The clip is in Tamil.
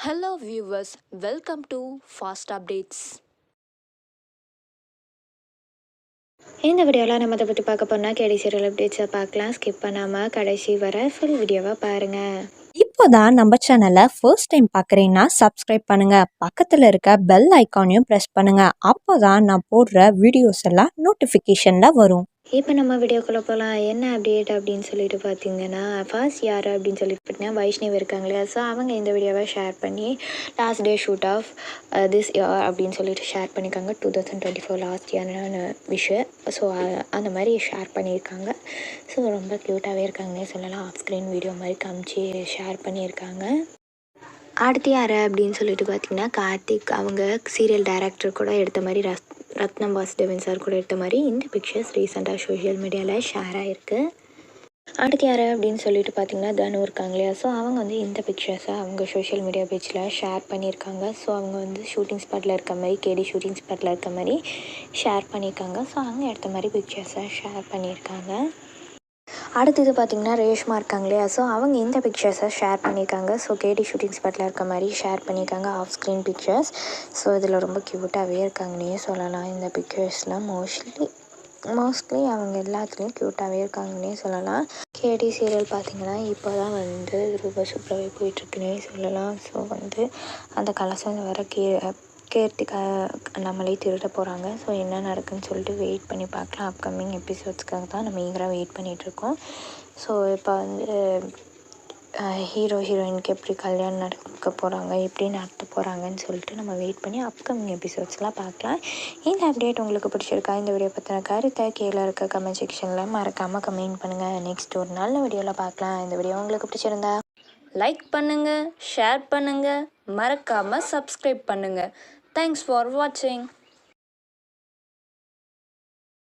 Hello viewers, welcome to Fast Updates. இந்த வீடியோவில் நம்ம அதை பற்றி பார்க்க போனால் கேடி சீரியல் அப்டேட்ஸை பார்க்கலாம். ஸ்கிப் பண்ணாமல் கடைசி வர ஃபுல் வீடியோவை பாருங்கள். இப்போதான் நம்ம சேனலை ஃபர்ஸ்ட் டைம் பார்க்குறீங்கன்னா சப்ஸ்கிரைப் பண்ணுங்க, பக்கத்தில் இருக்க பெல் ஐக்கானையும் ப்ரெஸ் பண்ணுங்க. அப்போதான் நான் போடுற வீடியோஸ் எல்லாம் நோட்டிஃபிகேஷனில் வரும். இப்போ நம்ம வீடியோக்குள்ளே போகலாம். என்ன அப்டேட் அப்படின்னு சொல்லிட்டு பார்த்தீங்கன்னா, ஃபர்ஸ்ட் யார் அப்படின்னு சொல்லிட்டு பார்த்தீங்கன்னா வைஷ்ணவி இருக்காங்க இல்லையா. ஸோ அவங்க இந்த வீடியோவை ஷேர் பண்ணி last day shoot of this year அப்படின்னு சொல்லிட்டு ஷேர் பண்ணியிருக்காங்க. 2024 லாஸ்ட் இயர்னு விஷயம். ஸோ அந்த மாதிரி ஷேர் பண்ணியிருக்காங்க. ஸோ ரொம்ப க்யூட்டாகவே இருக்காங்கன்னே சொல்லலாம். ஆஃப் ஸ்க்ரீன் வீடியோ மாதிரி காமிச்சு ஷேர் பண்ணியிருக்காங்க. அடுத்து யார் அப்படின்னு சொல்லிட்டு பார்த்தீங்கன்னா கார்த்திக், அவங்க சீரியல் டைரக்டர் கூட எடுத்த மாதிரி ரத்னம் வாசுதேவன் சார் கூட எடுத்த மாதிரி இந்த பிக்சர்ஸ் ரீசெண்டாக சோஷியல் மீடியாவில் ஷேர் ஆகிருக்கு. அடுத்து யார் அப்படின்னு சொல்லிட்டு பார்த்தீங்கன்னா தனு இருக்காங்க இல்லையா. ஸோ அவங்க வந்து இந்த பிக்சர்ஸை அவங்க சோஷியல் மீடியா பேஜில் ஷேர் பண்ணியிருக்காங்க. ஸோ அவங்க வந்து ஷூட்டிங் ஸ்பாட்டில் இருக்க மாதிரி, கேடி ஷூட்டிங் ஸ்பாட்டில் இருக்க மாதிரி ஷேர் பண்ணியிருக்காங்க. ஸோ அவங்க எடுத்த மாதிரி பிக்சர்ஸை ஷேர் பண்ணியிருக்காங்க. அடுத்தது பார்த்திங்கன்னா ரேஷ்மா இருக்காங்க இல்லையா. ஸோ அவங்க இந்த பிக்சர்ஸை ஷேர் பண்ணியிருக்காங்க. ஸோ கேடி ஷூட்டிங் ஸ்பாட்டில் இருக்க மாதிரி ஷேர் பண்ணியிருக்காங்க ஆஃப் ஸ்க்ரீன் பிக்சர்ஸ். ஸோ இதில் ரொம்ப க்யூட்டாகவே இருக்காங்கன்னே சொல்லலாம். இந்த பிக்சர்ஸில் மோஸ்ட்லி அவங்க எல்லாத்துலேயும் க்யூட்டாகவே இருக்காங்கன்னே சொல்லலாம். கேடி சீரியல் பார்த்திங்கன்னா இப்போ தான் வந்து ரொம்ப சூப்பராகவே போயிட்டுருக்குன்னே சொல்லலாம். ஸோ வந்து அந்த கலசம் வர கீர்த்திகா நம்மளே திருட போகிறாங்க. ஸோ என்ன நடக்குதுன்னு சொல்லிட்டு வெயிட் பண்ணி பார்க்கலாம். அப்கமிங் எபிசோட்ஸ்க்காக தான் நம்ம ஈகராக வெயிட் பண்ணிகிட்ருக்கோம். ஸோ இப்போ வந்து ஹீரோயினுக்கு எப்படி கல்யாணம் நடக்க போகிறாங்க, எப்படி நடத்த போகிறாங்கன்னு சொல்லிட்டு நம்ம வெயிட் பண்ணி அப்கமிங் எபிசோட்ஸ்லாம் பார்க்கலாம். இந்த அப்டேட் உங்களுக்கு பிடிச்சிருக்கா? இந்த வீடியோ பற்றின கருத்தை கீழே இருக்க கமெண்ட் செக்ஷனில் மறக்காமல் கமெண்ட் பண்ணுங்கள். நெக்ஸ்ட் ஒரு நல்ல வீடியோவில் பார்க்கலாம். இந்த வீடியோ உங்களுக்கு பிடிச்சிருந்தா லைக் பண்ணுங்க, ஷேர் பண்ணுங்க, மறக்காம சப்ஸ்கிரைப் பண்ணுங்க. Thanks for watching.